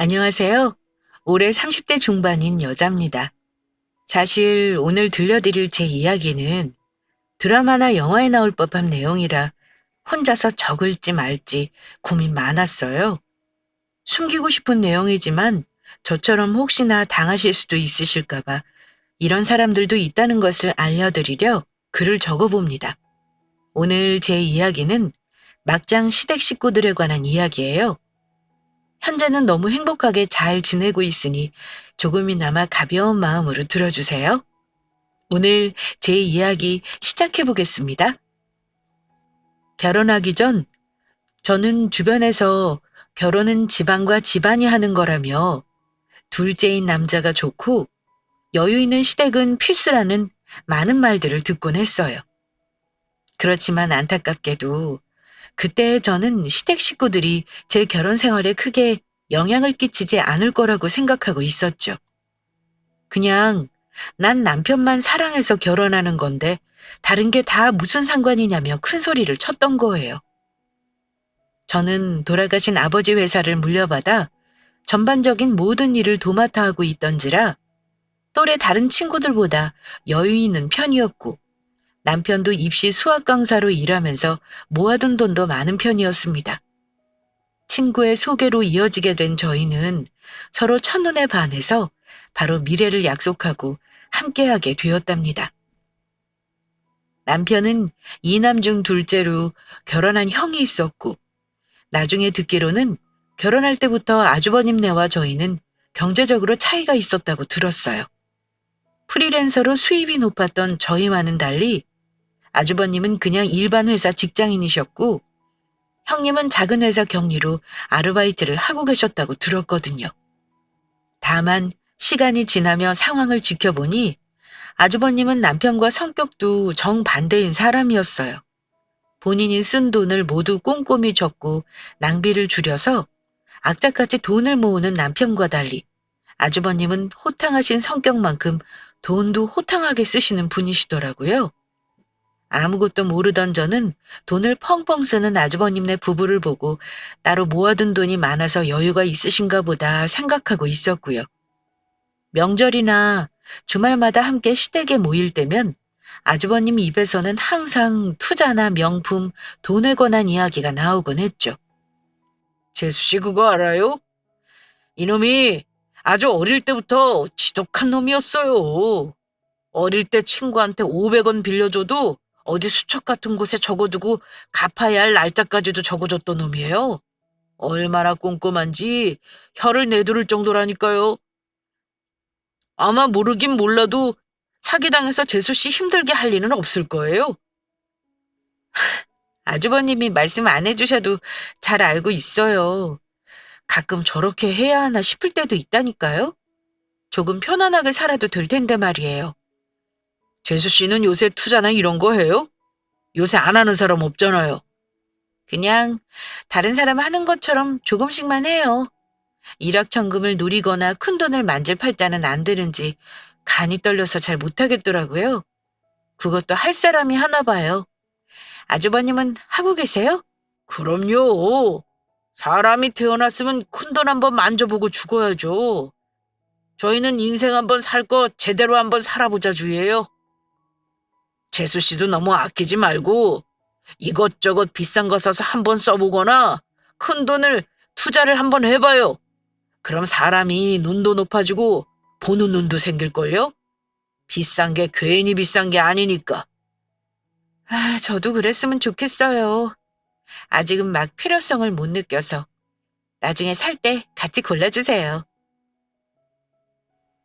안녕하세요. 올해 30대 중반인 여자입니다. 사실 오늘 들려드릴 제 이야기는 드라마나 영화에 나올 법한 내용이라 혼자서 적을지 말지 고민 많았어요. 숨기고 싶은 내용이지만 저처럼 혹시나 당하실 수도 있으실까봐 이런 사람들도 있다는 것을 알려드리려 글을 적어봅니다. 오늘 제 이야기는 막장 시댁 식구들에 관한 이야기예요. 현재는 너무 행복하게 잘 지내고 있으니 조금이나마 가벼운 마음으로 들어주세요. 오늘 제 이야기 시작해 보겠습니다. 결혼하기 전 저는 주변에서 결혼은 집안과 집안이 하는 거라며 둘째인 남자가 좋고 여유 있는 시댁은 필수라는 많은 말들을 듣곤 했어요. 그렇지만 안타깝게도 그때 저는 시댁 식구들이 제 결혼 생활에 크게 영향을 끼치지 않을 거라고 생각하고 있었죠. 그냥 난 남편만 사랑해서 결혼하는 건데 다른 게 다 무슨 상관이냐며 큰 소리를 쳤던 거예요. 저는 돌아가신 아버지 회사를 물려받아 전반적인 모든 일을 도맡아 하고 있던지라 또래 다른 친구들보다 여유 있는 편이었고 남편도 입시 수학 강사로 일하면서 모아둔 돈도 많은 편이었습니다. 친구의 소개로 이어지게 된 저희는 서로 첫눈에 반해서 바로 미래를 약속하고 함께하게 되었답니다. 남편은 이남 중 둘째로 결혼한 형이 있었고 나중에 듣기로는 결혼할 때부터 아주버님네와 저희는 경제적으로 차이가 있었다고 들었어요. 프리랜서로 수입이 높았던 저희와는 달리 아주버님은 그냥 일반 회사 직장인이셨고 형님은 작은 회사 격리로 아르바이트를 하고 계셨다고 들었거든요. 다만 시간이 지나며 상황을 지켜보니 아주버님은 남편과 성격도 정반대인 사람이었어요. 본인이 쓴 돈을 모두 꼼꼼히 적고 낭비를 줄여서 악착같이 돈을 모으는 남편과 달리 아주버님은 호탕하신 성격만큼 돈도 호탕하게 쓰시는 분이시더라고요. 아무것도 모르던 저는 돈을 펑펑 쓰는 아주버님네 부부를 보고 따로 모아둔 돈이 많아서 여유가 있으신가 보다 생각하고 있었고요. 명절이나 주말마다 함께 시댁에 모일 때면 아주버님 입에서는 항상 투자나 명품, 돈에 관한 이야기가 나오곤 했죠. 재수 씨 그거 알아요? 이놈이 아주 어릴 때부터 지독한 놈이었어요. 어릴 때 친구한테 500원 빌려줘도 어디 수첩 같은 곳에 적어두고 갚아야 할 날짜까지도 적어줬던 놈이에요. 얼마나 꼼꼼한지 혀를 내두를 정도라니까요. 아마 모르긴 몰라도 사기당해서 재수 씨 힘들게 할 일은 없을 거예요. 아주버님이 말씀 안 해주셔도 잘 알고 있어요. 가끔 저렇게 해야 하나 싶을 때도 있다니까요. 조금 편안하게 살아도 될 텐데 말이에요. 재수 씨는 요새 투자나 이런 거 해요? 요새 안 하는 사람 없잖아요. 그냥 다른 사람 하는 것처럼 조금씩만 해요. 일확천금을 노리거나 큰돈을 만질 팔자는 안 되는지 간이 떨려서 잘 못하겠더라고요. 그것도 할 사람이 하나 봐요. 아주버님은 하고 계세요? 그럼요. 사람이 태어났으면 큰돈 한번 만져보고 죽어야죠. 저희는 인생 한번 살 거 제대로 한번 살아보자 주의예요. 재수 씨도 너무 아끼지 말고 이것저것 비싼 거 사서 한번 써보거나 큰 돈을 투자를 한번 해봐요. 그럼 사람이 눈도 높아지고 보는 눈도 생길걸요? 비싼 게 괜히 비싼 게 아니니까. 저도 그랬으면 좋겠어요. 아직은 막 필요성을 못 느껴서. 나중에 살 때 같이 골라주세요.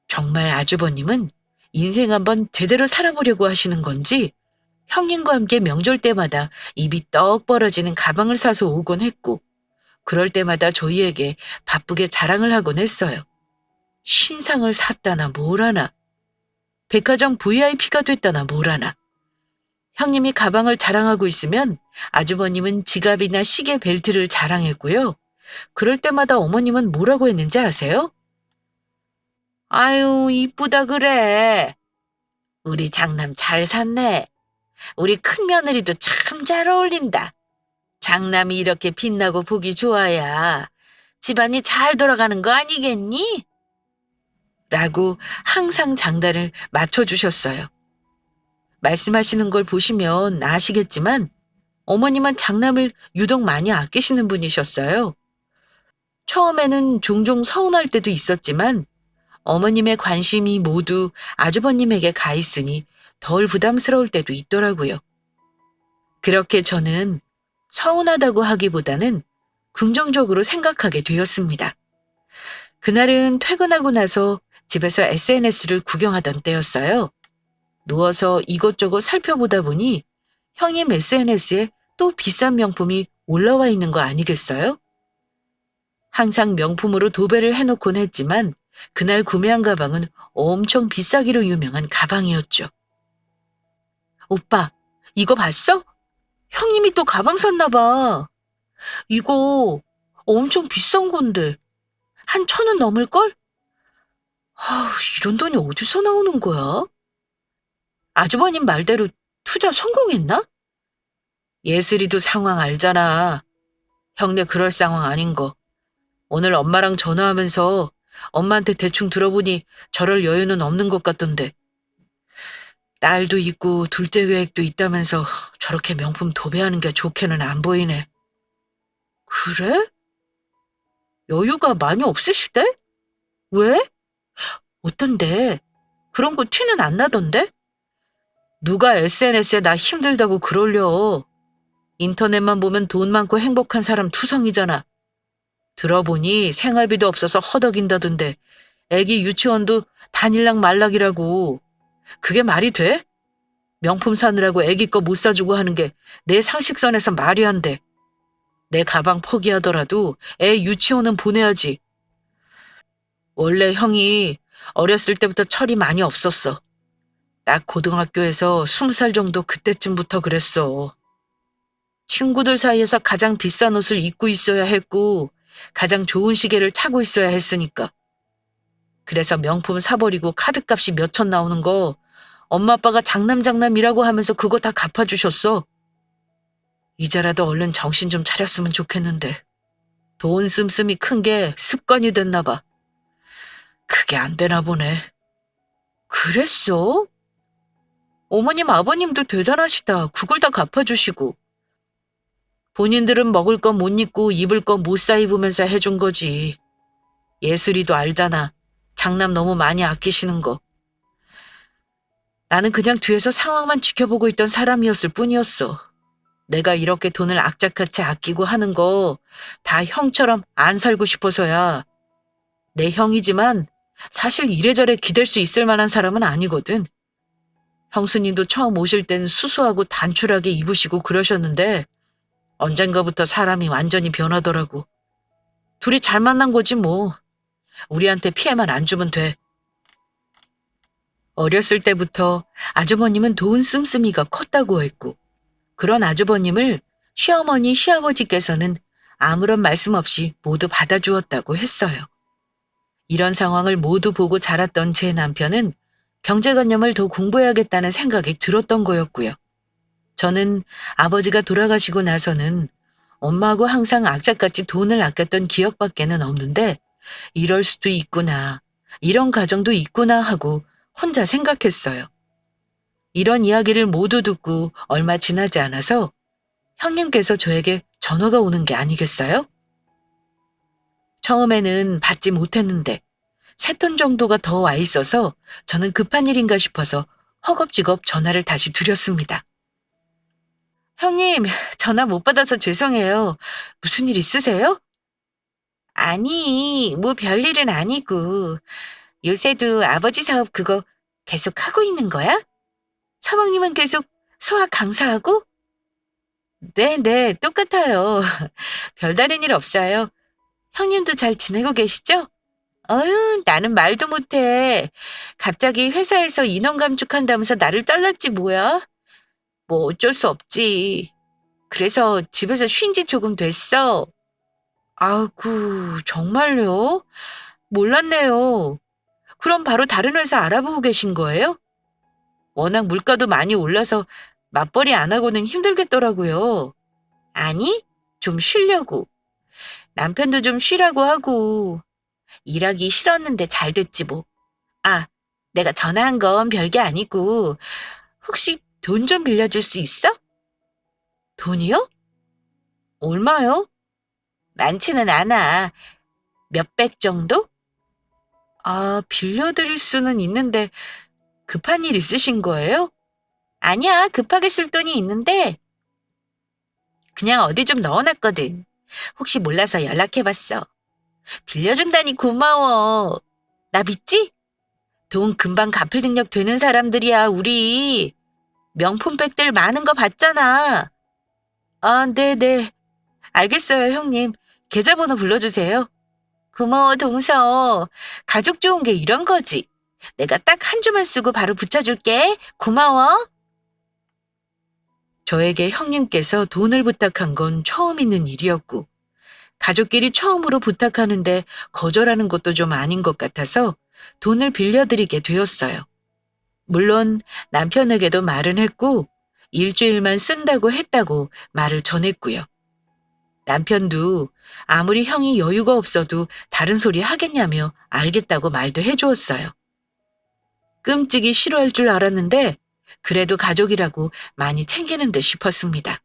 정말 아주버님은 인생 한번 제대로 살아보려고 하시는 건지 형님과 함께 명절 때마다 입이 떡 벌어지는 가방을 사서 오곤 했고 그럴 때마다 저희에게 바쁘게 자랑을 하곤 했어요. 신상을 샀다나 뭘하나 백화점 VIP가 됐다나 뭘하나 형님이 가방을 자랑하고 있으면 아주버님은 지갑이나 시계 벨트를 자랑했고요. 그럴 때마다 어머님은 뭐라고 했는지 아세요? 아유 이쁘다 그래. 우리 장남 잘 샀네. 우리 큰며느리도 참 잘 어울린다. 장남이 이렇게 빛나고 보기 좋아야 집안이 잘 돌아가는 거 아니겠니? 라고 항상 장단을 맞춰주셨어요. 말씀하시는 걸 보시면 아시겠지만 어머님은 장남을 유독 많이 아끼시는 분이셨어요. 처음에는 종종 서운할 때도 있었지만 어머님의 관심이 모두 아주버님에게 가 있으니 덜 부담스러울 때도 있더라고요. 그렇게 저는 서운하다고 하기보다는 긍정적으로 생각하게 되었습니다. 그날은 퇴근하고 나서 집에서 SNS를 구경하던 때였어요. 누워서 이것저것 살펴보다 보니 형님 SNS에 또 비싼 명품이 올라와 있는 거 아니겠어요? 항상 명품으로 도배를 해놓곤 했지만 그날 구매한 가방은 엄청 비싸기로 유명한 가방이었죠. 오빠, 이거 봤어? 형님이 또 가방 샀나 봐. 이거 엄청 비싼 건데 한 1,000원 넘을걸? 아, 이런 돈이 어디서 나오는 거야? 아주버님 말대로 투자 성공했나? 예슬이도 상황 알잖아. 형네 그럴 상황 아닌 거. 오늘 엄마랑 전화하면서 엄마한테 대충 들어보니 저럴 여유는 없는 것 같던데. 딸도 있고 둘째 계획도 있다면서 저렇게 명품 도배하는 게 좋게는 안 보이네. 그래? 여유가 많이 없으시대? 왜? 어떤데? 그런 거 티는 안 나던데? 누가 SNS에 나 힘들다고 그러려. 인터넷만 보면 돈 많고 행복한 사람 투성이잖아. 들어보니 생활비도 없어서 허덕인다던데 애기 유치원도 다닐락 말락이라고. 그게 말이 돼? 명품 사느라고 애기 거 못 사주고 하는 게 내 상식선에서 말이 안 돼. 내 가방 포기하더라도 애 유치원은 보내야지. 원래 형이 어렸을 때부터 철이 많이 없었어. 딱 고등학교에서 20살 정도 그때쯤부터 그랬어. 친구들 사이에서 가장 비싼 옷을 입고 있어야 했고 가장 좋은 시계를 차고 있어야 했으니까. 그래서 명품 사버리고 카드값이 몇 천 나오는 거 엄마 아빠가 장남이라고 하면서 그거 다 갚아주셨어. 이제라도 얼른 정신 좀 차렸으면 좋겠는데 돈 씀씀이 큰 게 습관이 됐나 봐. 그게 안 되나 보네. 그랬어? 어머님 아버님도 대단하시다. 그걸 다 갚아주시고. 본인들은 먹을 건 못 입고 입을 건 못 사 입으면서 해준 거지. 예슬이도 알잖아. 장남 너무 많이 아끼시는 거. 나는 그냥 뒤에서 상황만 지켜보고 있던 사람이었을 뿐이었어. 내가 이렇게 돈을 악착같이 아끼고 하는 거 다 형처럼 안 살고 싶어서야. 내 형이지만 사실 이래저래 기댈 수 있을 만한 사람은 아니거든. 형수님도 처음 오실 땐 수수하고 단출하게 입으시고 그러셨는데 언젠가부터 사람이 완전히 변하더라고. 둘이 잘 만난 거지 뭐. 우리한테 피해만 안 주면 돼. 어렸을 때부터 아주버님은 돈 씀씀이가 컸다고 했고 그런 아주버님을 시어머니, 시아버지께서는 아무런 말씀 없이 모두 받아주었다고 했어요. 이런 상황을 모두 보고 자랐던 제 남편은 경제관념을 더 공부해야겠다는 생각이 들었던 거였고요. 저는 아버지가 돌아가시고 나서는 엄마하고 항상 악착같이 돈을 아꼈던 기억밖에는 없는데 이럴 수도 있구나, 이런 가정도 있구나 하고 혼자 생각했어요. 이런 이야기를 모두 듣고 얼마 지나지 않아서 형님께서 저에게 전화가 오는 게 아니겠어요? 처음에는 받지 못했는데 3톤 정도가 더 와 있어서 저는 급한 일인가 싶어서 허겁지겁 전화를 다시 드렸습니다. 형님, 전화 못 받아서 죄송해요. 무슨 일 있으세요? 아니, 뭐 별일은 아니고 요새도 아버지 사업 그거 계속 하고 있는 거야? 서방님은 계속 수학 강사하고? 네네, 똑같아요. 별다른 일 없어요. 형님도 잘 지내고 계시죠? 어휴, 나는 말도 못해. 갑자기 회사에서 인원 감축한다면서 나를 잘랐지 뭐야? 뭐 어쩔 수 없지. 그래서 집에서 쉰 지 조금 됐어. 아이고, 정말요? 몰랐네요. 그럼 바로 다른 회사 알아보고 계신 거예요? 워낙 물가도 많이 올라서 맞벌이 안 하고는 힘들겠더라고요. 아니, 좀 쉬려고. 남편도 좀 쉬라고 하고 일하기 싫었는데 잘 됐지 뭐. 아, 내가 전화한 건 별게 아니고 혹시 돈 좀 빌려줄 수 있어? 돈이요? 얼마요? 많지는 않아. 몇백 정도? 아, 빌려드릴 수는 있는데 급한 일 있으신 거예요? 아니야, 급하게 쓸 돈이 있는데 그냥 어디 좀 넣어놨거든. 혹시 몰라서 연락해봤어. 빌려준다니 고마워. 나 믿지? 돈 금방 갚을 능력 되는 사람들이야, 우리. 명품백들 많은 거 봤잖아. 아, 네네. 알겠어요, 형님. 계좌번호 불러주세요. 고마워, 동서. 가족 좋은 게 이런 거지. 내가 딱 한 주만 쓰고 바로 붙여줄게. 고마워. 저에게 형님께서 돈을 부탁한 건 처음 있는 일이었고, 가족끼리 처음으로 부탁하는데 거절하는 것도 좀 아닌 것 같아서 돈을 빌려드리게 되었어요. 물론 남편에게도 말은 했고, 일주일만 쓴다고 했다고 말을 전했고요. 남편도 아무리 형이 여유가 없어도 다른 소리 하겠냐며 알겠다고 말도 해주었어요. 끔찍이 싫어할 줄 알았는데 그래도 가족이라고 많이 챙기는 듯 싶었습니다.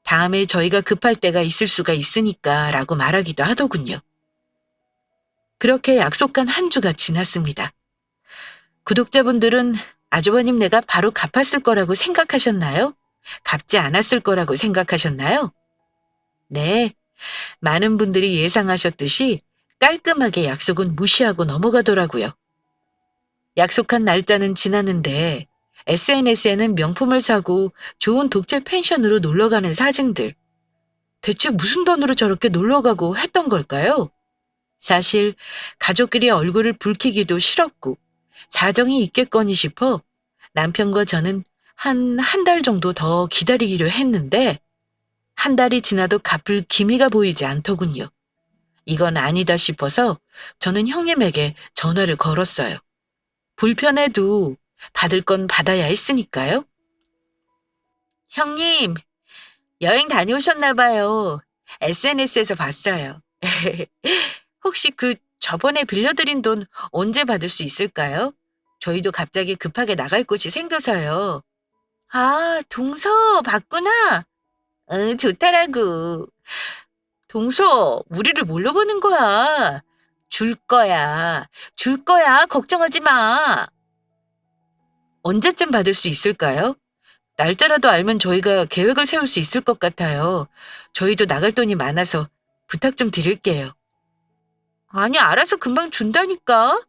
다음에 저희가 급할 때가 있을 수가 있으니까 라고 말하기도 하더군요. 그렇게 약속한 한 주가 지났습니다. 구독자분들은 아주버님네가 바로 갚았을 거라고 생각하셨나요? 갚지 않았을 거라고 생각하셨나요? 네, 많은 분들이 예상하셨듯이 깔끔하게 약속은 무시하고 넘어가더라고요. 약속한 날짜는 지났는데 SNS에는 명품을 사고 좋은 독채 펜션으로 놀러가는 사진들. 대체 무슨 돈으로 저렇게 놀러가고 했던 걸까요? 사실 가족끼리 얼굴을 붉히기도 싫었고 사정이 있겠거니 싶어 남편과 저는 한 달 정도 더 기다리기로 했는데 한 달이 지나도 갚을 기미가 보이지 않더군요. 이건 아니다 싶어서 저는 형님에게 전화를 걸었어요. 불편해도 받을 건 받아야 했으니까요. 형님, 여행 다녀오셨나 봐요. SNS에서 봤어요. 혹시 그 저번에 빌려드린 돈 언제 받을 수 있을까요? 저희도 갑자기 급하게 나갈 곳이 생겨서요. 아, 동서 봤구나. 응, 좋다라고. 동서, 우리를 뭘로 보는 거야? 줄 거야. 줄 거야. 걱정하지 마. 언제쯤 받을 수 있을까요? 날짜라도 알면 저희가 계획을 세울 수 있을 것 같아요. 저희도 나갈 돈이 많아서 부탁 좀 드릴게요. 아니, 알아서 금방 준다니까.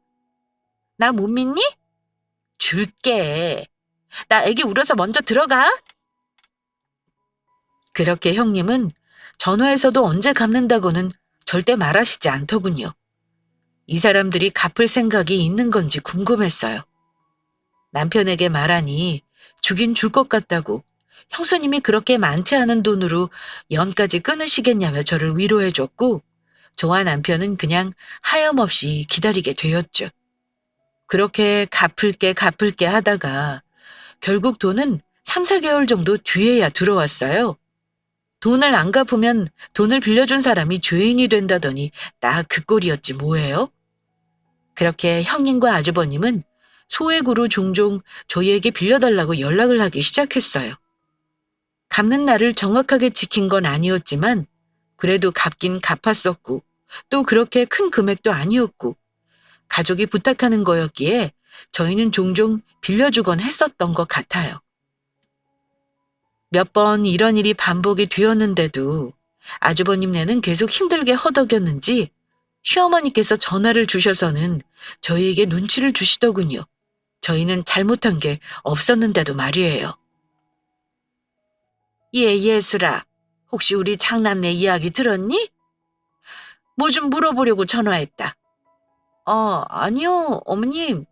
나 못 믿니? 줄게. 나 애기 울어서 먼저 들어가. 그렇게 형님은 전화에서도 언제 갚는다고는 절대 말하시지 않더군요. 이 사람들이 갚을 생각이 있는 건지 궁금했어요. 남편에게 말하니 주긴 줄 것 같다고 형수님이 그렇게 많지 않은 돈으로 연까지 끊으시겠냐며 저를 위로해줬고 저와 남편은 그냥 하염없이 기다리게 되었죠. 그렇게 갚을게 하다가 결국 돈은 3, 4개월 정도 뒤에야 들어왔어요. 돈을 안 갚으면 돈을 빌려준 사람이 죄인이 된다더니 나 그 꼴이었지 뭐예요? 그렇게 형님과 아주버님은 소액으로 종종 저희에게 빌려달라고 연락을 하기 시작했어요. 갚는 날을 정확하게 지킨 건 아니었지만 그래도 갚긴 갚았었고 또 그렇게 큰 금액도 아니었고 가족이 부탁하는 거였기에 저희는 종종 빌려주곤 했었던 것 같아요. 몇 번 이런 일이 반복이 되었는데도 아주버님네는 계속 힘들게 허덕였는지 시어머니께서 전화를 주셔서는 저희에게 눈치를 주시더군요. 저희는 잘못한 게 없었는데도 말이에요. 예술아, 혹시 우리 장남네 이야기 들었니? 뭐 좀 물어보려고 전화했다. 아니요, 어머님.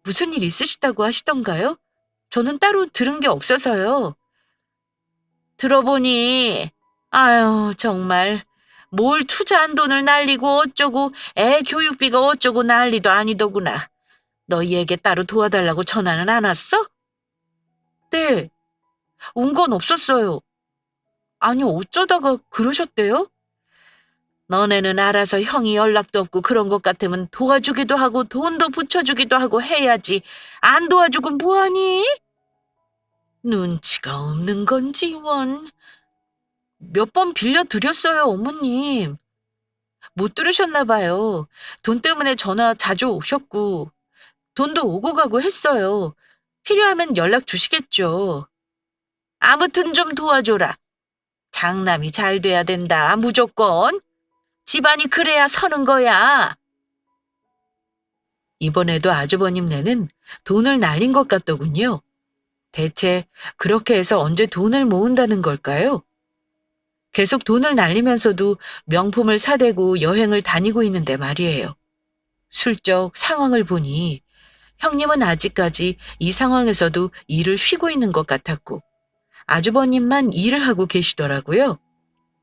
무슨 일 있으시다고 하시던가요? 저는 따로 들은 게 없어서요. 들어보니, 아유, 정말, 뭘 투자한 돈을 날리고 어쩌고, 애 교육비가 어쩌고 난리도 아니더구나. 너희에게 따로 도와달라고 전화는 안 왔어? 네, 온 건 없었어요. 아니, 어쩌다가 그러셨대요? 너네는 알아서 형이 연락도 없고 그런 것 같으면 도와주기도 하고 돈도 붙여주기도 하고 해야지. 안 도와주고 뭐하니? 눈치가 없는 건지 원. 몇 번 빌려드렸어요, 어머님. 못 들으셨나 봐요. 돈 때문에 전화 자주 오셨고 돈도 오고 가고 했어요. 필요하면 연락 주시겠죠. 아무튼 좀 도와줘라. 장남이 잘 돼야 된다, 무조건. 집안이 그래야 서는 거야. 이번에도 아주버님네는 돈을 날린 것 같더군요. 대체 그렇게 해서 언제 돈을 모은다는 걸까요? 계속 돈을 날리면서도 명품을 사대고 여행을 다니고 있는데 말이에요. 슬쩍 상황을 보니 형님은 아직까지 이 상황에서도 일을 쉬고 있는 것 같았고 아주버님만 일을 하고 계시더라고요.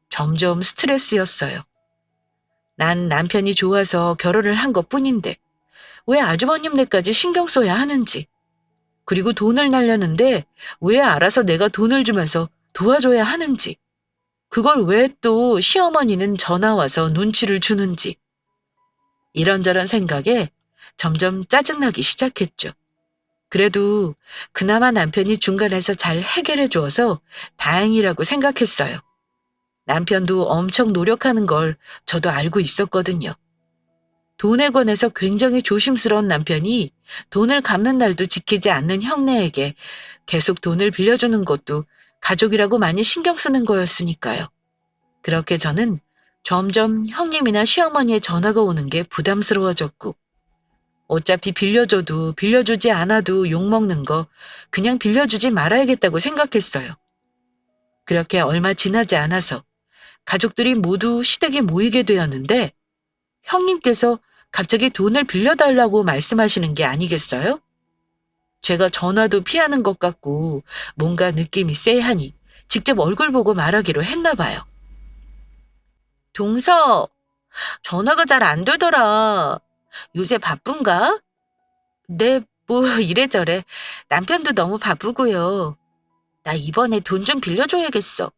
점점 스트레스였어요. 난 남편이 좋아서 결혼을 한 것뿐인데 왜 아주버님네까지 신경 써야 하는지, 그리고 돈을 날렸는데 왜 알아서 내가 돈을 주면서 도와줘야 하는지, 그걸 왜 또 시어머니는 전화 와서 눈치를 주는지, 이런저런 생각에 점점 짜증나기 시작했죠. 그래도 그나마 남편이 중간에서 잘 해결해 주어서 다행이라고 생각했어요. 남편도 엄청 노력하는 걸 저도 알고 있었거든요. 돈에 관해서 굉장히 조심스러운 남편이 돈을 갚는 날도 지키지 않는 형네에게 계속 돈을 빌려주는 것도 가족이라고 많이 신경 쓰는 거였으니까요. 그렇게 저는 점점 형님이나 시어머니의 전화가 오는 게 부담스러워졌고, 어차피 빌려줘도 빌려주지 않아도 욕먹는 거 그냥 빌려주지 말아야겠다고 생각했어요. 그렇게 얼마 지나지 않아서 가족들이 모두 시댁에 모이게 되었는데 형님께서 갑자기 돈을 빌려달라고 말씀하시는 게 아니겠어요? 제가 전화도 피하는 것 같고 뭔가 느낌이 쎄하니 직접 얼굴 보고 말하기로 했나 봐요. 동서, 전화가 잘 안 되더라. 요새 바쁜가? 네, 뭐 이래저래. 남편도 너무 바쁘고요. 나 이번에 돈 좀 빌려줘야겠어.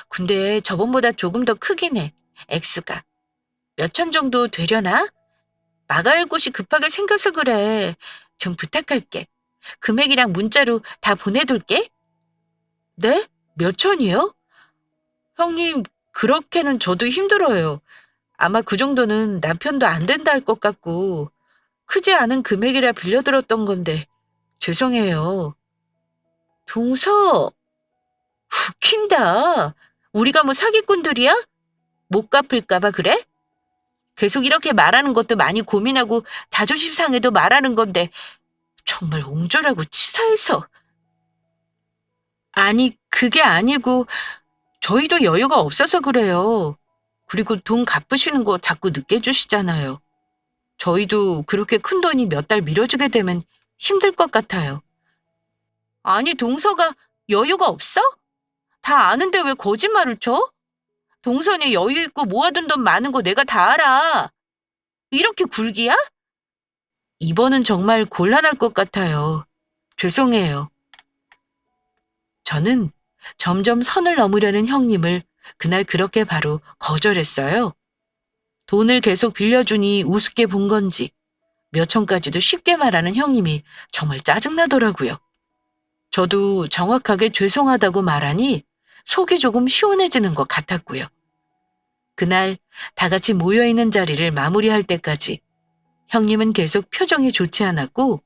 근데 저번보다 조금 더 크긴 해. 액수가. 몇 천 정도 되려나? 나갈 곳이 급하게 생겨서 그래. 좀 부탁할게. 금액이랑 문자로 다 보내둘게. 네? 몇 천이요? 형님, 그렇게는 저도 힘들어요. 아마 그 정도는 남편도 안 된다 할 것 같고, 크지 않은 금액이라 빌려들었던 건데, 죄송해요. 동서, 웃긴다. 우리가 뭐 사기꾼들이야? 못 갚을까봐 그래? 계속 이렇게 말하는 것도 많이 고민하고 자존심 상해도 말하는 건데, 정말 옹졸하고 치사해서. 아니, 그게 아니고 저희도 여유가 없어서 그래요. 그리고 돈 갚으시는 거 자꾸 늦게 주시잖아요. 저희도 그렇게 큰 돈이 몇 달 미뤄지게 되면 힘들 것 같아요. 아니, 동서가 여유가 없어? 다 아는데 왜 거짓말을 쳐? 동선이 여유 있고 모아둔 돈 많은 거 내가 다 알아. 이렇게 굴기야? 이번은 정말 곤란할 것 같아요. 죄송해요. 저는 점점 선을 넘으려는 형님을 그날 그렇게 바로 거절했어요. 돈을 계속 빌려주니 우습게 본 건지 몇 천까지도 쉽게 말하는 형님이 정말 짜증나더라고요. 저도 정확하게 죄송하다고 말하니 속이 조금 시원해지는 것 같았고요. 그날 다 같이 모여있는 자리를 마무리할 때까지 형님은 계속 표정이 좋지 않았고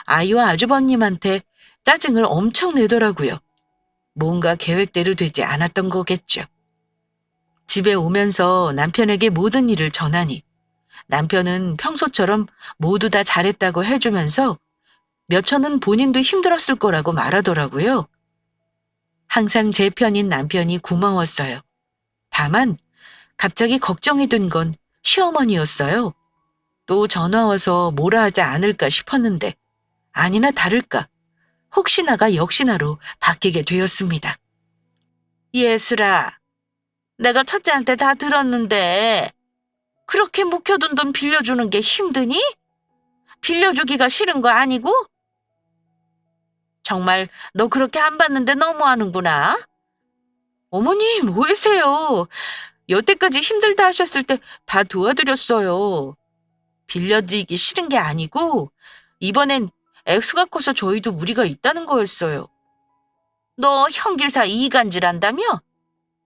아이와 아주버님한테 짜증을 엄청 내더라고요. 뭔가 계획대로 되지 않았던 거겠죠. 집에 오면서 남편에게 모든 일을 전하니 남편은 평소처럼 모두 다 잘했다고 해주면서 몇 천은 본인도 힘들었을 거라고 말하더라고요. 항상 제 편인 남편이 고마웠어요. 다만 갑자기 걱정이 든 건 시어머니였어요. 또 전화 와서 뭐라 하지 않을까 싶었는데 아니나 다를까 혹시나가 역시나로 바뀌게 되었습니다. 예슬아, 내가 첫째한테 다 들었는데 그렇게 묵혀둔 돈 빌려주는 게 힘드니? 빌려주기가 싫은 거 아니고? 정말 너 그렇게 안 받는데 너무하는구나. 어머님, 오해세요. 여태까지 힘들다 하셨을 때 다 도와드렸어요. 빌려드리기 싫은 게 아니고 이번엔 액수가 커서 저희도 무리가 있다는 거였어요. 너 형제사 이간질한다며?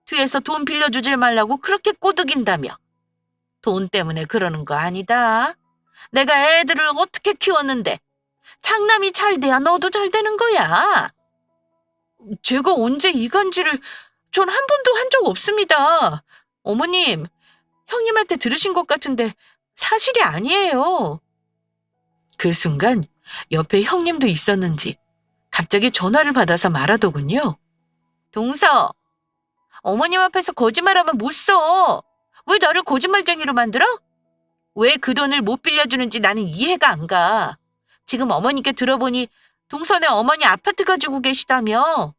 뒤에서 돈 빌려주질 말라고 그렇게 꼬드긴다며? 돈 때문에 그러는 거 아니다. 내가 애들을 어떻게 키웠는데 장남이 잘 돼야 너도 잘 되는 거야. 제가 언제 이간질을 전 한 번도 한 적 없습니다. 어머님, 형님한테 들으신 것 같은데 사실이 아니에요. 그 순간 옆에 형님도 있었는지 갑자기 전화를 받아서 말하더군요. 동서, 어머님 앞에서 거짓말하면 못 써. 왜 나를 거짓말쟁이로 만들어? 왜 그 돈을 못 빌려주는지 나는 이해가 안 가. 지금 어머니께 들어보니 동선에 어머니 아파트 가지고 계시다며.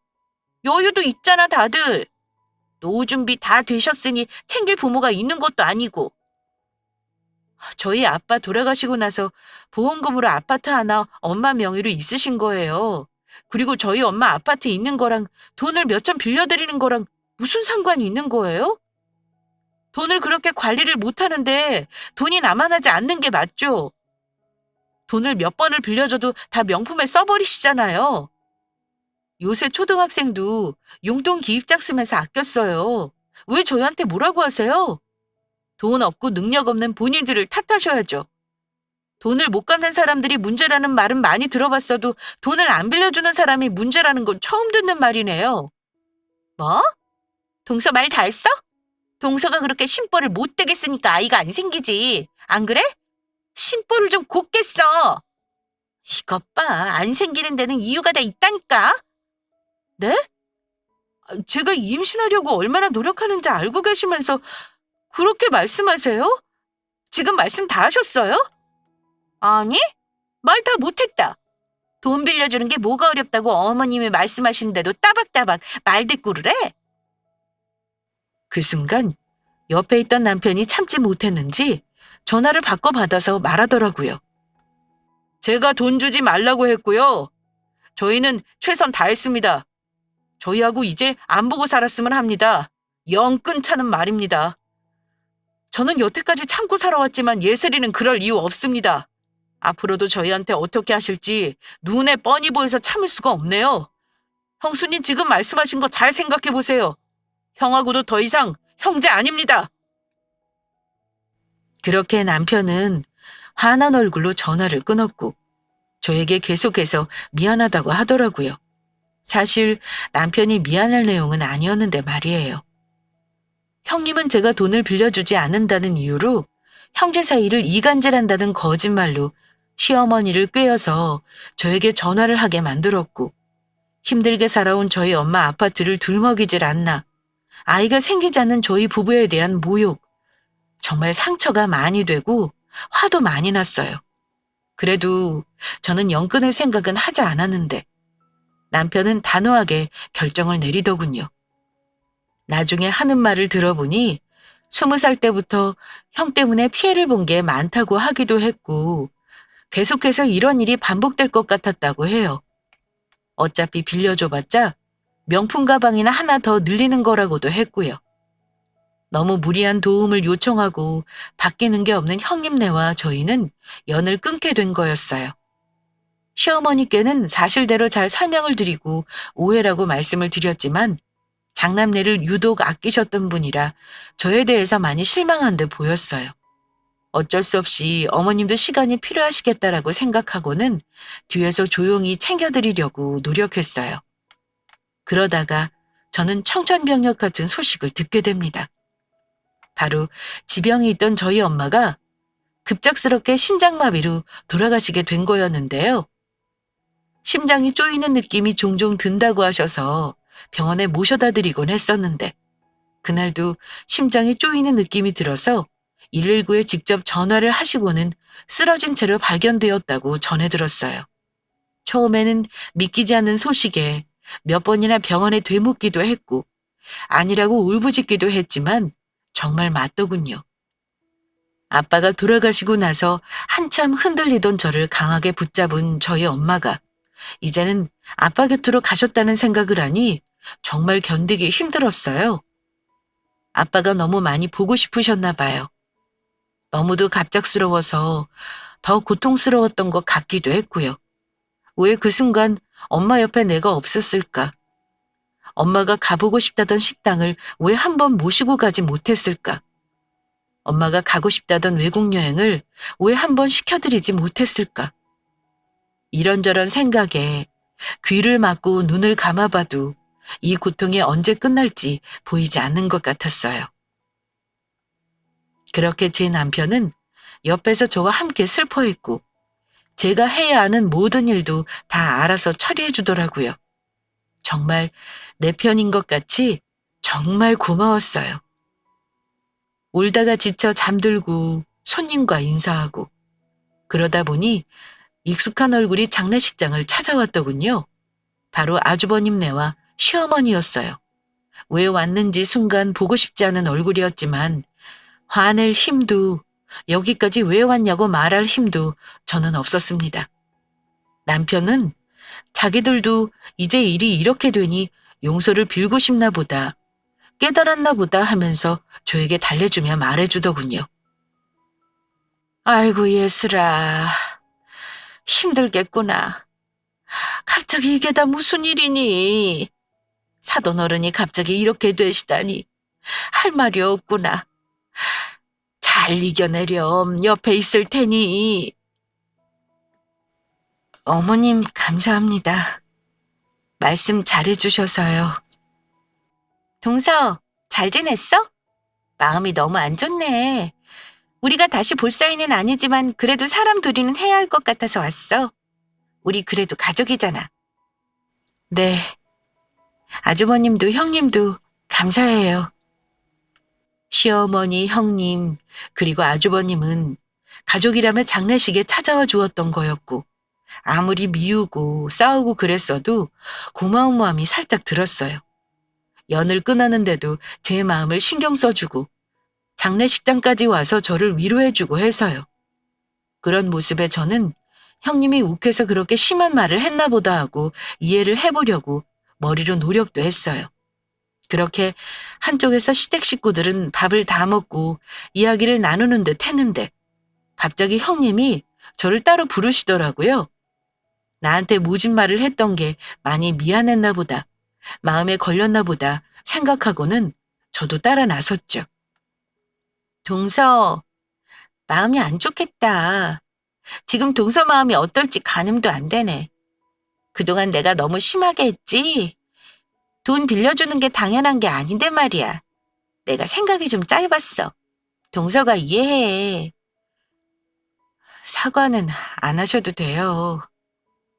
여유도 있잖아, 다들. 노후 준비 다 되셨으니 챙길 부모가 있는 것도 아니고. 저희 아빠 돌아가시고 나서 보험금으로 아파트 하나 엄마 명의로 있으신 거예요. 그리고 저희 엄마 아파트 있는 거랑 돈을 몇 천 빌려드리는 거랑 무슨 상관이 있는 거예요? 돈을 그렇게 관리를 못 하는데 돈이 남아나지 않는 게 맞죠? 돈을 몇 번을 빌려줘도 다 명품에 써버리시잖아요. 요새 초등학생도 용돈 기입장 쓰면서 아껴 써요. 왜 저희한테 뭐라고 하세요? 돈 없고 능력 없는 본인들을 탓하셔야죠. 돈을 못 갚는 사람들이 문제라는 말은 많이 들어봤어도 돈을 안 빌려주는 사람이 문제라는 건 처음 듣는 말이네요. 뭐? 동서 말 다 했어? 동서가 그렇게 심보를 못 되게 쓰니까 아이가 안 생기지. 안 그래? 심보를 좀 곱게 써. 이것 봐. 안 생기는 데는 이유가 다 있다니까. 네? 제가 임신하려고 얼마나 노력하는지 알고 계시면서 그렇게 말씀하세요? 지금 말씀 다 하셨어요? 아니, 말 다 못했다. 돈 빌려주는 게 뭐가 어렵다고 어머님이 말씀하시는데도 따박따박 말대꾸를 해? 그 순간 옆에 있던 남편이 참지 못했는지 전화를 바꿔받아서 말하더라고요. 제가 돈 주지 말라고 했고요. 저희는 최선 다했습니다. 저희하고 이제 안 보고 살았으면 합니다. 영 끊자는 말입니다. 저는 여태까지 참고 살아왔지만 예슬이는 그럴 이유 없습니다. 앞으로도 저희한테 어떻게 하실지 눈에 뻔히 보여서 참을 수가 없네요. 형수님 지금 말씀하신 거 잘 생각해 보세요. 형하고도 더 이상 형제 아닙니다. 그렇게 남편은 화난 얼굴로 전화를 끊었고 저에게 계속해서 미안하다고 하더라고요. 사실 남편이 미안할 내용은 아니었는데 말이에요. 형님은 제가 돈을 빌려주지 않는다는 이유로 형제 사이를 이간질한다는 거짓말로 시어머니를 꿰어서 저에게 전화를 하게 만들었고 힘들게 살아온 저희 엄마 아파트를 둘먹이질 않나 아이가 생기지 않는 저희 부부에 대한 모욕, 정말 상처가 많이 되고 화도 많이 났어요. 그래도 저는 영 끊을 생각은 하지 않았는데 남편은 단호하게 결정을 내리더군요. 나중에 하는 말을 들어보니 20살 때부터 형 때문에 피해를 본 게 많다고 하기도 했고 계속해서 이런 일이 반복될 것 같았다고 해요. 어차피 빌려줘봤자 명품 가방이나 하나 더 늘리는 거라고도 했고요. 너무 무리한 도움을 요청하고 바뀌는 게 없는 형님네와 저희는 연을 끊게 된 거였어요. 시어머니께는 사실대로 잘 설명을 드리고 오해라고 말씀을 드렸지만 장남내를 유독 아끼셨던 분이라 저에 대해서 많이 실망한 듯 보였어요. 어쩔 수 없이 어머님도 시간이 필요하시겠다라고 생각하고는 뒤에서 조용히 챙겨드리려고 노력했어요. 그러다가 저는 청천벽력 같은 소식을 듣게 됩니다. 바로 지병이 있던 저희 엄마가 급작스럽게 심장마비로 돌아가시게 된 거였는데요. 심장이 쪼이는 느낌이 종종 든다고 하셔서 병원에 모셔다 드리곤 했었는데 그날도 심장이 쪼이는 느낌이 들어서 119에 직접 전화를 하시고는 쓰러진 채로 발견되었다고 전해 들었어요. 처음에는 믿기지 않는 소식에 몇 번이나 병원에 되묻기도 했고 아니라고 울부짖기도 했지만 정말 맞더군요. 아빠가 돌아가시고 나서 한참 흔들리던 저를 강하게 붙잡은 저희 엄마가 이제는 아빠 곁으로 가셨다는 생각을 하니 정말 견디기 힘들었어요. 아빠가 너무 많이 보고 싶으셨나 봐요. 너무도 갑작스러워서 더 고통스러웠던 것 같기도 했고요. 왜 그 순간 엄마 옆에 내가 없었을까? 엄마가 가보고 싶다던 식당을 왜 한 번 모시고 가지 못했을까? 엄마가 가고 싶다던 외국 여행을 왜 한 번 시켜드리지 못했을까? 이런저런 생각에 귀를 막고 눈을 감아봐도 이 고통이 언제 끝날지 보이지 않는 것 같았어요. 그렇게 제 남편은 옆에서 저와 함께 슬퍼했고 제가 해야 하는 모든 일도 다 알아서 처리해 주더라고요. 정말 내 편인 것 같이 정말 고마웠어요. 울다가 지쳐 잠들고 손님과 인사하고 그러다 보니 익숙한 얼굴이 장례식장을 찾아왔더군요. 바로 아주버님네와 시어머니였어요. 왜 왔는지 순간 보고 싶지 않은 얼굴이었지만 화낼 힘도 여기까지 왜 왔냐고 말할 힘도 저는 없었습니다. 남편은 자기들도 이제 일이 이렇게 되니 용서를 빌고 싶나 보다, 깨달았나 보다 하면서 저에게 달래주며 말해주더군요. 아이고 예슬아, 힘들겠구나. 갑자기 이게 다 무슨 일이니? 사돈 어른이 갑자기 이렇게 되시다니 할 말이 없구나. 잘 이겨내렴. 옆에 있을 테니. 어머님 감사합니다. 말씀 잘해주셔서요. 동서, 잘 지냈어? 마음이 너무 안 좋네. 우리가 다시 볼 사이는 아니지만 그래도 사람 둘이는 해야 할 것 같아서 왔어. 우리 그래도 가족이잖아. 네. 아주버님도 형님도 감사해요. 시어머니, 형님, 그리고 아주버님은 가족이라며 장례식에 찾아와 주었던 거였고 아무리 미우고 싸우고 그랬어도 고마운 마음이 살짝 들었어요. 연을 끊었는데도 제 마음을 신경 써주고 장례식장까지 와서 저를 위로해주고 해서요. 그런 모습에 저는 형님이 욱해서 그렇게 심한 말을 했나 보다 하고 이해를 해보려고 머리로 노력도 했어요. 그렇게 한쪽에서 시댁 식구들은 밥을 다 먹고 이야기를 나누는 듯 했는데 갑자기 형님이 저를 따로 부르시더라고요. 나한테 모진 말을 했던 게 많이 미안했나 보다, 마음에 걸렸나 보다 생각하고는 저도 따라 나섰죠. 동서, 마음이 안 좋겠다. 지금 동서 마음이 어떨지 가늠도 안 되네. 그동안 내가 너무 심하게 했지? 돈 빌려주는 게 당연한 게 아닌데 말이야. 내가 생각이 좀 짧았어. 동서가 이해해. 사과는 안 하셔도 돼요.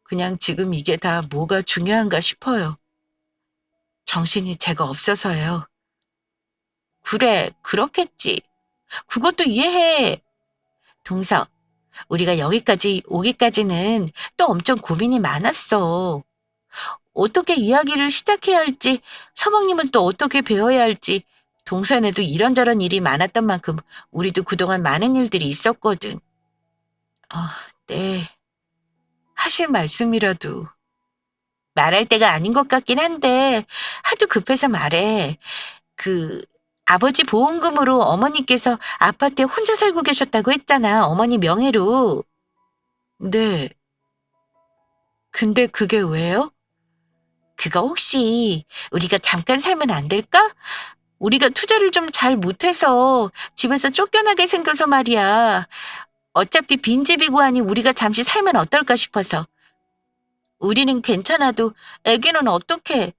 그냥 지금 이게 다 뭐가 중요한가 싶어요. 정신이 제가 없어서요. 그래, 그렇겠지. 그것도 이해해. 동서, 우리가 여기까지 오기까지는 또 엄청 고민이 많았어. 어떻게 이야기를 시작해야 할지, 서방님은 또 어떻게 배워야 할지, 동선에도 이런저런 일이 많았던 만큼 우리도 그동안 많은 일들이 있었거든. 네. 하실 말씀이라도. 말할 때가 아닌 것 같긴 한데 하도 급해서 말해. 아버지 보험금으로 어머니께서 아파트에 혼자 살고 계셨다고 했잖아. 어머니 명의로. 네. 근데 그게 왜요? 그거 혹시 우리가 잠깐 살면 안 될까? 우리가 투자를 좀 잘 못해서 집에서 쫓겨나게 생겨서 말이야. 어차피 빈집이고 하니 우리가 잠시 살면 어떨까 싶어서. 우리는 괜찮아도 애기는 어떡해.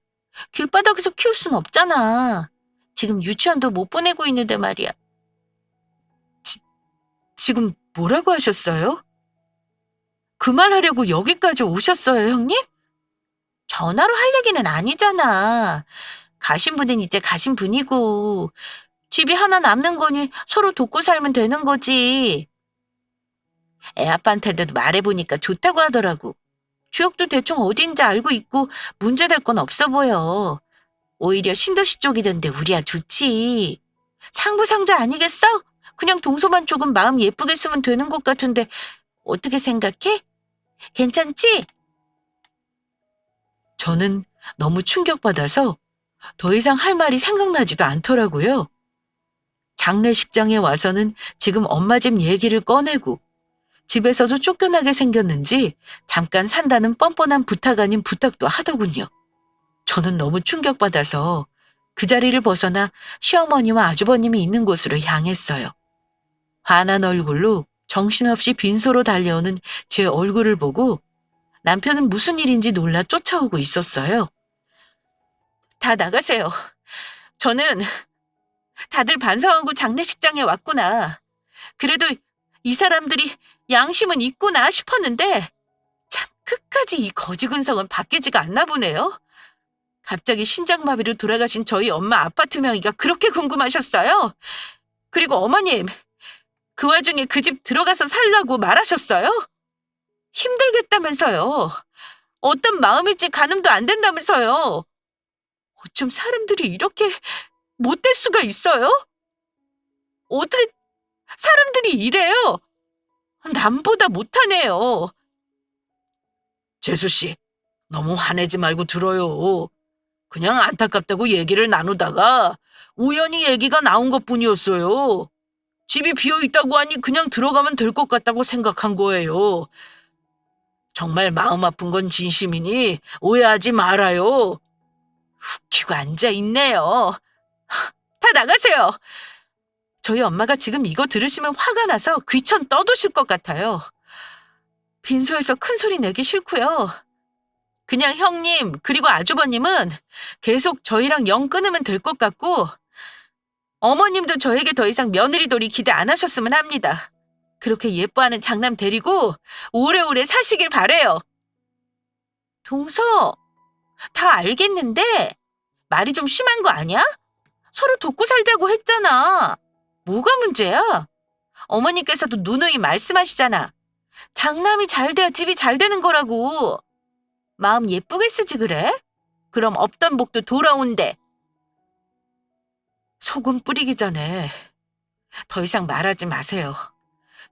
길바닥에서 키울 순 없잖아. 지금 유치원도 못 보내고 있는데 말이야. 지금 뭐라고 하셨어요? 그 말 하려고 여기까지 오셨어요, 형님? 전화로 할 얘기는 아니잖아. 가신 분은 이제 가신 분이고 집이 하나 남는 거니 서로 돕고 살면 되는 거지. 애 아빠한테도 말해보니까 좋다고 하더라고. 지역도 대충 어딘지 알고 있고 문제될 건 없어 보여. 오히려 신도시 쪽이던데 우리야 좋지. 상부상조 아니겠어? 그냥 동서만 조금 마음 예쁘게 쓰면 되는 것 같은데 어떻게 생각해? 괜찮지? 저는 너무 충격받아서 더 이상 할 말이 생각나지도 않더라고요. 장례식장에 와서는 지금 엄마 집 얘기를 꺼내고 집에서도 쫓겨나게 생겼는지 잠깐 산다는 뻔뻔한 부탁 아닌 부탁도 하더군요. 저는 너무 충격받아서 그 자리를 벗어나 시어머니와 아주버님이 있는 곳으로 향했어요. 환한 얼굴로 정신없이 빈소로 달려오는 제 얼굴을 보고 남편은 무슨 일인지 놀라 쫓아오고 있었어요. 다 나가세요. 저는 다들 반성하고 장례식장에 왔구나. 그래도 이 사람들이 양심은 있구나 싶었는데 참 끝까지 이 거지 근성은 바뀌지가 않나 보네요. 갑자기 심장마비로 돌아가신 저희 엄마 아파트 명의가 그렇게 궁금하셨어요? 그리고 어머님, 그 와중에 그 집 들어가서 살라고 말하셨어요? 힘들겠다면서요. 어떤 마음일지 가늠도 안 된다면서요. 어쩜 사람들이 이렇게 못될 수가 있어요? 어떻게 사람들이 이래요? 남보다 못하네요. 재수 씨, 너무 화내지 말고 들어요. 그냥 안타깝다고 얘기를 나누다가 우연히 얘기가 나온 것뿐이었어요. 집이 비어있다고 하니 그냥 들어가면 될 것 같다고 생각한 거예요. 정말 마음 아픈 건 진심이니 오해하지 말아요. 웃기고 앉아있네요. 다 나가세요. 저희 엄마가 지금 이거 들으시면 화가 나서 귀천 떠도실 것 같아요. 빈소에서 큰 소리 내기 싫고요. 그냥 형님 그리고 아주버님은 계속 저희랑 영 끊으면 될 것 같고 어머님도 저에게 더 이상 며느리돌이 기대 안 하셨으면 합니다. 그렇게 예뻐하는 장남 데리고 오래오래 사시길 바래요. 동서, 다 알겠는데 말이 좀 심한 거 아니야? 서로 돕고 살자고 했잖아. 뭐가 문제야? 어머니께서도 누누이 말씀하시잖아. 장남이 잘 돼야 집이 잘 되는 거라고. 마음 예쁘게 쓰지 그래? 그럼 없던 복도 돌아온대. 소금 뿌리기 전에 더 이상 말하지 마세요.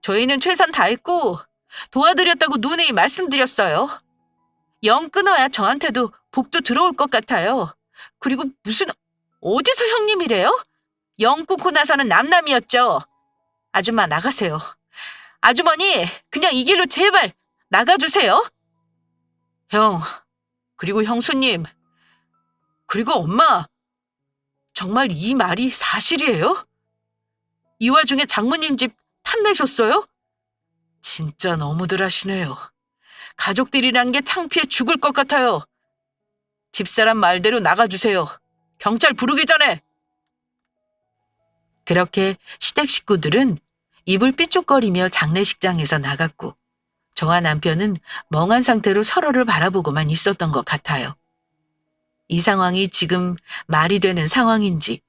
저희는 최선 다했고 도와드렸다고 누누이 말씀드렸어요. 영 끊어야 저한테도 복도 들어올 것 같아요. 그리고 무슨 어디서 형님이래요? 영 끊고 나서는 남남이었죠. 아줌마 나가세요. 아주머니 그냥 이 길로 제발 나가주세요. 형, 그리고 형수님, 그리고 엄마, 정말 이 말이 사실이에요? 이 와중에 장모님 집 탐내셨어요? 진짜 너무들 하시네요. 가족들이란 게 창피해 죽을 것 같아요. 집사람 말대로 나가주세요. 경찰 부르기 전에. 그렇게 시댁 식구들은 입을 삐죽거리며 장례식장에서 나갔고 저와 남편은 멍한 상태로 서로를 바라보고만 있었던 것 같아요. 이 상황이 지금 말이 되는 상황인지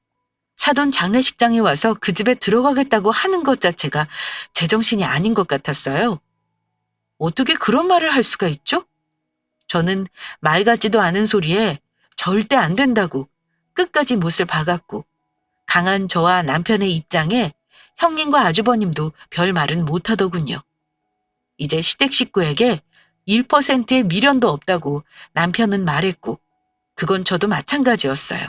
사돈 장례식장에 와서 그 집에 들어가겠다고 하는 것 자체가 제정신이 아닌 것 같았어요. 어떻게 그런 말을 할 수가 있죠? 저는 말 같지도 않은 소리에 절대 안 된다고 끝까지 못을 박았고 강한 저와 남편의 입장에 형님과 아주버님도 별 말은 못하더군요. 이제 시댁 식구에게 1%의 미련도 없다고 남편은 말했고 그건 저도 마찬가지였어요.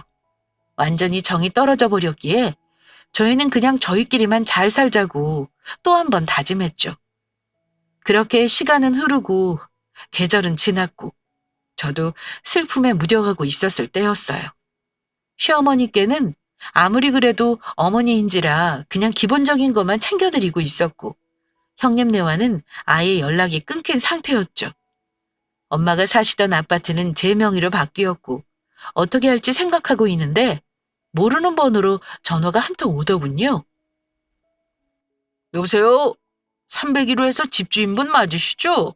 완전히 정이 떨어져 버렸기에 저희는 그냥 저희끼리만 잘 살자고 또 한 번 다짐했죠. 그렇게 시간은 흐르고 계절은 지났고 저도 슬픔에 무뎌가고 있었을 때였어요. 시어머니께는 아무리 그래도 어머니인지라 그냥 기본적인 것만 챙겨드리고 있었고 형님네와는 아예 연락이 끊긴 상태였죠. 엄마가 사시던 아파트는 제 명의로 바뀌었고 어떻게 할지 생각하고 있는데 모르는 번호로 전화가 한 통 오더군요. 여보세요? 301호에서 집주인분 맞으시죠?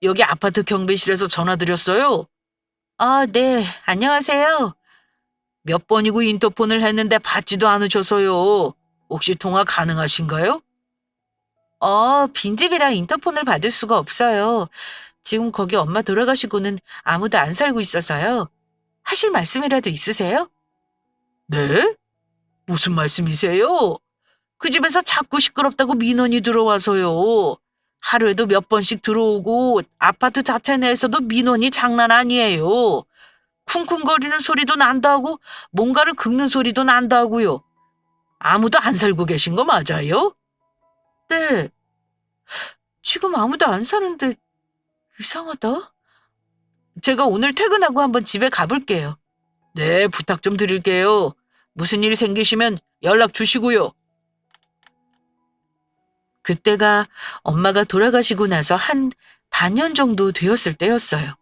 여기 아파트 경비실에서 전화드렸어요. 아, 네. 안녕하세요. 몇 번이고 인터폰을 했는데 받지도 않으셔서요. 혹시 통화 가능하신가요? 빈집이라 인터폰을 받을 수가 없어요. 지금 거기 엄마 돌아가시고는 아무도 안 살고 있어서요. 하실 말씀이라도 있으세요? 네? 무슨 말씀이세요? 그 집에서 자꾸 시끄럽다고 민원이 들어와서요. 하루에도 몇 번씩 들어오고 아파트 자체 내에서도 민원이 장난 아니에요. 쿵쿵거리는 소리도 난다고 뭔가를 긁는 소리도 난다고요. 아무도 안 살고 계신 거 맞아요? 네, 지금 아무도 안 사는데 이상하다. 제가 오늘 퇴근하고 한번 집에 가볼게요. 네, 부탁 좀 드릴게요. 무슨 일 생기시면 연락 주시고요. 그때가 엄마가 돌아가시고 나서 한 반년 정도 되었을 때였어요.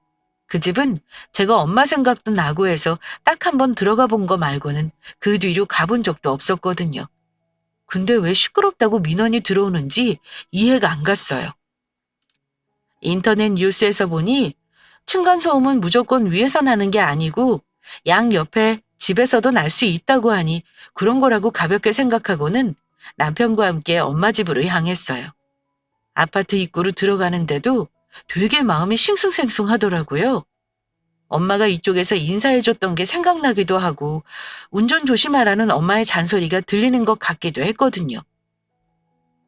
그 집은 제가 엄마 생각도 나고 해서 딱 한 번 들어가 본 거 말고는 그 뒤로 가본 적도 없었거든요. 근데 왜 시끄럽다고 민원이 들어오는지 이해가 안 갔어요. 인터넷 뉴스에서 보니 층간소음은 무조건 위에서 나는 게 아니고 양 옆에 집에서도 날 수 있다고 하니 그런 거라고 가볍게 생각하고는 남편과 함께 엄마 집으로 향했어요. 아파트 입구로 들어가는데도 되게 마음이 싱숭생숭하더라고요. 엄마가 이쪽에서 인사해줬던 게 생각나기도 하고 운전 조심하라는 엄마의 잔소리가 들리는 것 같기도 했거든요.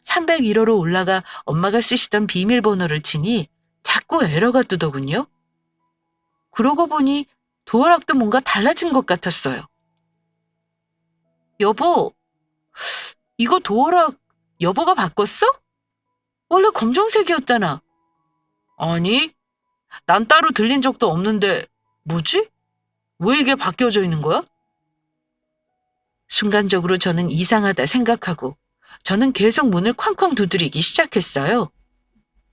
301호로 올라가 엄마가 쓰시던 비밀번호를 치니 자꾸 에러가 뜨더군요. 그러고 보니 도어락도 뭔가 달라진 것 같았어요. 여보, 이거 도어락 여보가 바꿨어? 원래 검정색이었잖아. 아니, 난 따로 들린 적도 없는데 뭐지? 왜 이게 바뀌어져 있는 거야? 순간적으로 저는 이상하다 생각하고 저는 계속 문을 쾅쾅 두드리기 시작했어요.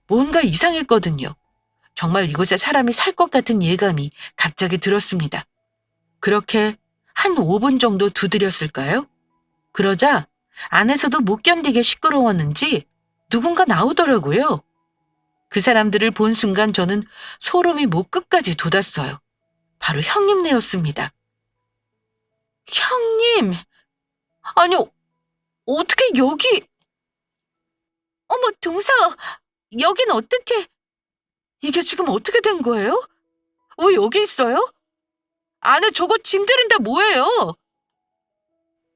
뭔가 이상했거든요. 정말 이곳에 사람이 살 것 같은 예감이 갑자기 들었습니다. 그렇게 한 5분 정도 두드렸을까요? 그러자 안에서도 못 견디게 시끄러웠는지 누군가 나오더라고요. 그 사람들을 본 순간 저는 소름이 목 끝까지 돋았어요. 바로 형님네였습니다. 형님! 아니, 어떻게 여기... 어머, 동서! 여긴 어떻게... 이게 지금 어떻게 된 거예요? 왜 여기 있어요? 안에 저거 짐들인데 뭐예요?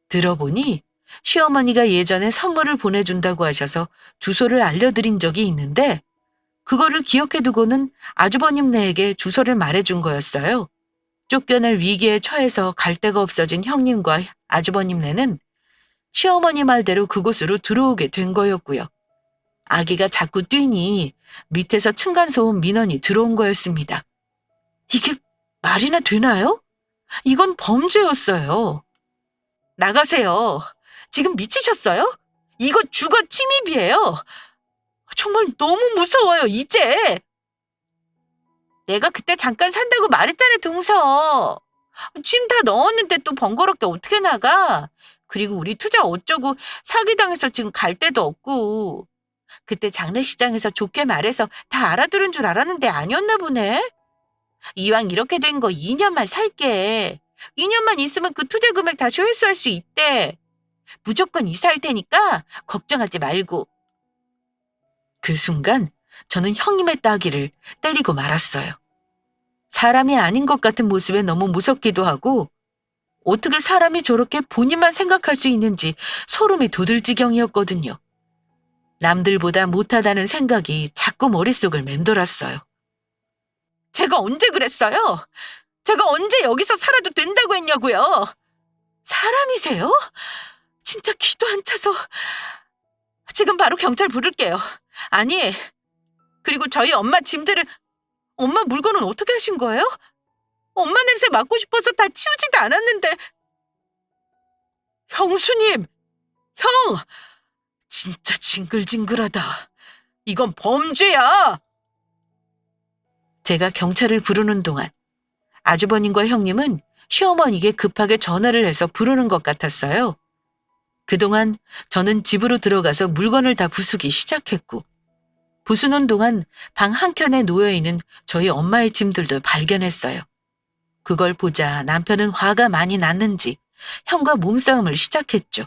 들어보니 시어머니가 예전에 선물을 보내준다고 하셔서 주소를 알려드린 적이 있는데 그거를 기억해두고는 아주버님네에게 주소를 말해준 거였어요. 쫓겨날 위기에 처해서 갈 데가 없어진 형님과 아주버님네는 시어머니 말대로 그곳으로 들어오게 된 거였고요. 아기가 자꾸 뛰니 밑에서 층간소음 민원이 들어온 거였습니다. 이게 말이나 되나요? 이건 범죄였어요. 나가세요. 지금 미치셨어요? 이거 주거 침입이에요. 정말 너무 무서워요, 이제. 내가 그때 잠깐 산다고 말했잖아, 동서. 짐 다 넣었는데 또 번거롭게 어떻게 나가? 그리고 우리 투자 어쩌고 사기당해서 지금 갈 데도 없고. 그때 장례식장에서 좋게 말해서 다 알아들은 줄 알았는데 아니었나 보네. 이왕 이렇게 된 거 2년만 살게. 2년만 있으면 그 투자 금액 다시 회수할 수 있대. 무조건 이사할 테니까 걱정하지 말고. 그 순간 저는 형님의 따귀를 때리고 말았어요. 사람이 아닌 것 같은 모습에 너무 무섭기도 하고 어떻게 사람이 저렇게 본인만 생각할 수 있는지 소름이 돋을 지경이었거든요. 남들보다 못하다는 생각이 자꾸 머릿속을 맴돌았어요. 제가 언제 그랬어요? 제가 언제 여기서 살아도 된다고 했냐고요? 사람이세요? 진짜 기도 안 차서. 지금 바로 경찰 부를게요. 아니, 그리고 저희 엄마 짐들을, 엄마 물건은 어떻게 하신 거예요? 엄마 냄새 맡고 싶어서 다 치우지도 않았는데. 형수님, 형! 진짜 징글징글하다. 이건 범죄야! 제가 경찰을 부르는 동안 아주버님과 형님은 시어머니에게 급하게 전화를 해서 부르는 것 같았어요. 그동안 저는 집으로 들어가서 물건을 다 부수기 시작했고 부수는 동안 방 한켠에 놓여있는 저희 엄마의 짐들도 발견했어요. 그걸 보자 남편은 화가 많이 났는지 형과 몸싸움을 시작했죠.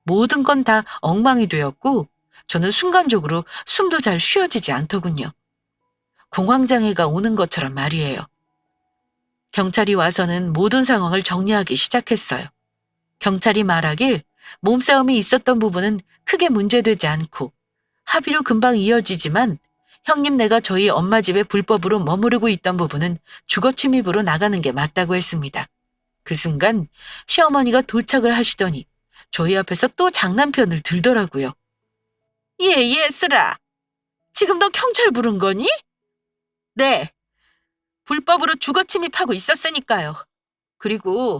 모든 건 다 엉망이 되었고 저는 순간적으로 숨도 잘 쉬어지지 않더군요. 공황장애가 오는 것처럼 말이에요. 경찰이 와서는 모든 상황을 정리하기 시작했어요. 경찰이 말하길 몸싸움이 있었던 부분은 크게 문제되지 않고 합의로 금방 이어지지만 형님네가 저희 엄마 집에 불법으로 머무르고 있던 부분은 주거 침입으로 나가는 게 맞다고 했습니다. 그 순간 시어머니가 도착을 하시더니 저희 앞에서 또 장난편을 들더라고요. 예슬아. 지금 너 경찰 부른 거니? 네. 불법으로 주거 침입하고 있었으니까요. 그리고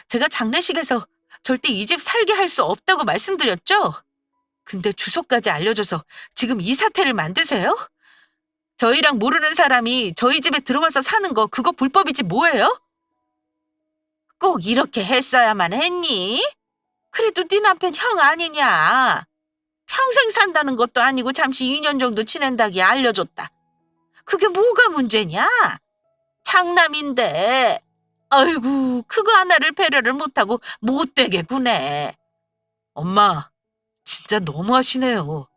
제가 장례식에서 절대 이 집 살게 할 수 없다고 말씀드렸죠? 근데 주소까지 알려줘서 지금 이 사태를 만드세요? 저희랑 모르는 사람이 저희 집에 들어와서 사는 거 그거 불법이지 뭐예요? 꼭 이렇게 했어야만 했니? 그래도 네 남편 형 아니냐? 평생 산다는 것도 아니고 잠시 2년 정도 지낸다기 알려줬다. 그게 뭐가 문제냐? 장남인데. 아이고, 그거 하나를 배려를 못하고 못되게 구네. 엄마, 진짜 너무하시네요.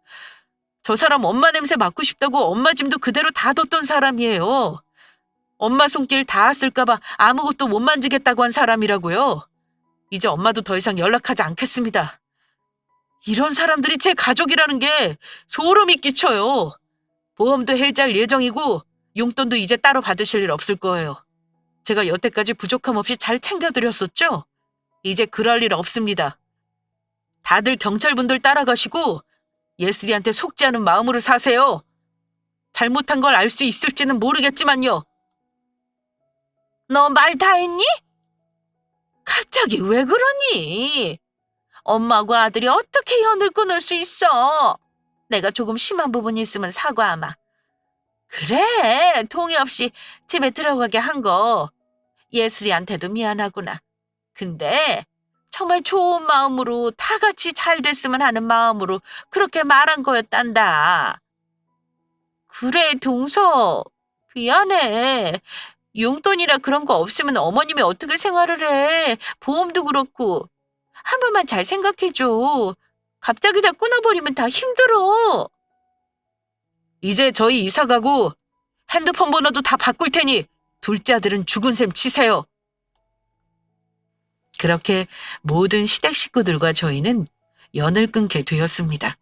저 사람 엄마 냄새 맡고 싶다고 엄마 짐도 그대로 다 뒀던 사람이에요. 엄마 손길 닿았을까봐 아무것도 못 만지겠다고 한 사람이라고요. 이제 엄마도 더 이상 연락하지 않겠습니다. 이런 사람들이 제 가족이라는 게 소름이 끼쳐요. 보험도 해지할 예정이고 용돈도 이제 따로 받으실 일 없을 거예요. 제가 여태까지 부족함 없이 잘 챙겨드렸었죠? 이제 그럴 일 없습니다. 다들 경찰분들 따라가시고 예슬이한테 속지 않은 마음으로 사세요. 잘못한 걸 알 수 있을지는 모르겠지만요. 너 말 다 했니? 갑자기 왜 그러니? 엄마하고 아들이 어떻게 연을 끊을 수 있어? 내가 조금 심한 부분이 있으면 사과하마. 그래, 동의 없이 집에 들어가게 한 거 예슬이한테도 미안하구나. 근데 정말 좋은 마음으로 다 같이 잘 됐으면 하는 마음으로 그렇게 말한 거였단다. 그래, 동서. 미안해. 용돈이라 그런 거 없으면 어머님이 어떻게 생활을 해. 보험도 그렇고. 한 번만 잘 생각해줘. 갑자기 다 끊어버리면 다 힘들어. 이제 저희 이사 가고 핸드폰 번호도 다 바꿀 테니 둘째 아들은 죽은 셈 치세요. 그렇게 모든 시댁 식구들과 저희는 연을 끊게 되었습니다.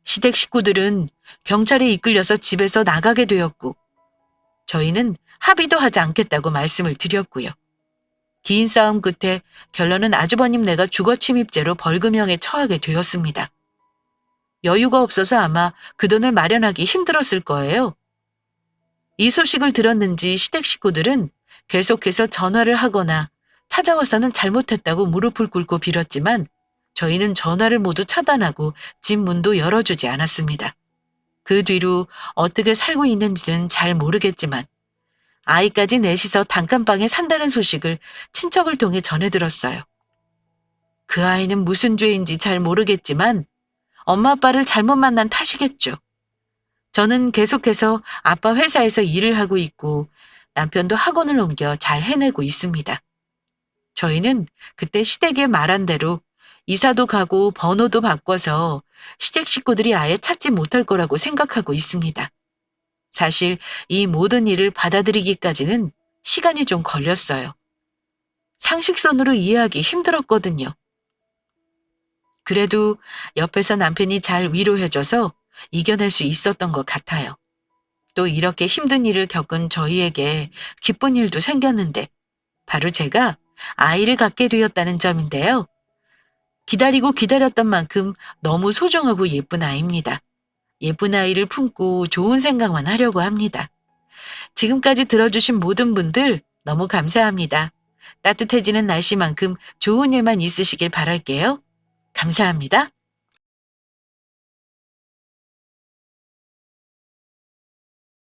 시댁 식구들은 경찰에 이끌려서 집에서 나가게 되었고 저희는 합의도 하지 않겠다고 말씀을 드렸고요. 긴 싸움 끝에 결론은 아주버님네가 주거침입죄로 벌금형에 처하게 되었습니다. 여유가 없어서 아마 그 돈을 마련하기 힘들었을 거예요. 이 소식을 들었는지 시댁 식구들은 계속해서 전화를 하거나 찾아와서는 잘못했다고 무릎을 꿇고 빌었지만 저희는 전화를 모두 차단하고 집 문도 열어주지 않았습니다. 그 뒤로 어떻게 살고 있는지는 잘 모르겠지만 아이까지 넷이서 단칸방에 산다는 소식을 친척을 통해 전해 들었어요. 그 아이는 무슨 죄인지 잘 모르겠지만 엄마 아빠를 잘못 만난 탓이겠죠. 저는 계속해서 아빠 회사에서 일을 하고 있고 남편도 학원을 옮겨 잘 해내고 있습니다. 저희는 그때 시댁에 말한 대로 이사도 가고 번호도 바꿔서 시댁 식구들이 아예 찾지 못할 거라고 생각하고 있습니다. 사실 이 모든 일을 받아들이기까지는 시간이 좀 걸렸어요. 상식선으로 이해하기 힘들었거든요. 그래도 옆에서 남편이 잘 위로해줘서 이겨낼 수 있었던 것 같아요. 또 이렇게 힘든 일을 겪은 저희에게 기쁜 일도 생겼는데 바로 제가 아이를 갖게 되었다는 점인데요. 기다리고 기다렸던 만큼 너무 소중하고 예쁜 아이입니다. 예쁜 아이를 품고 좋은 생각만 하려고 합니다. 지금까지 들어주신 모든 분들 너무 감사합니다. 따뜻해지는 날씨만큼 좋은 일만 있으시길 바랄게요. 감사합니다.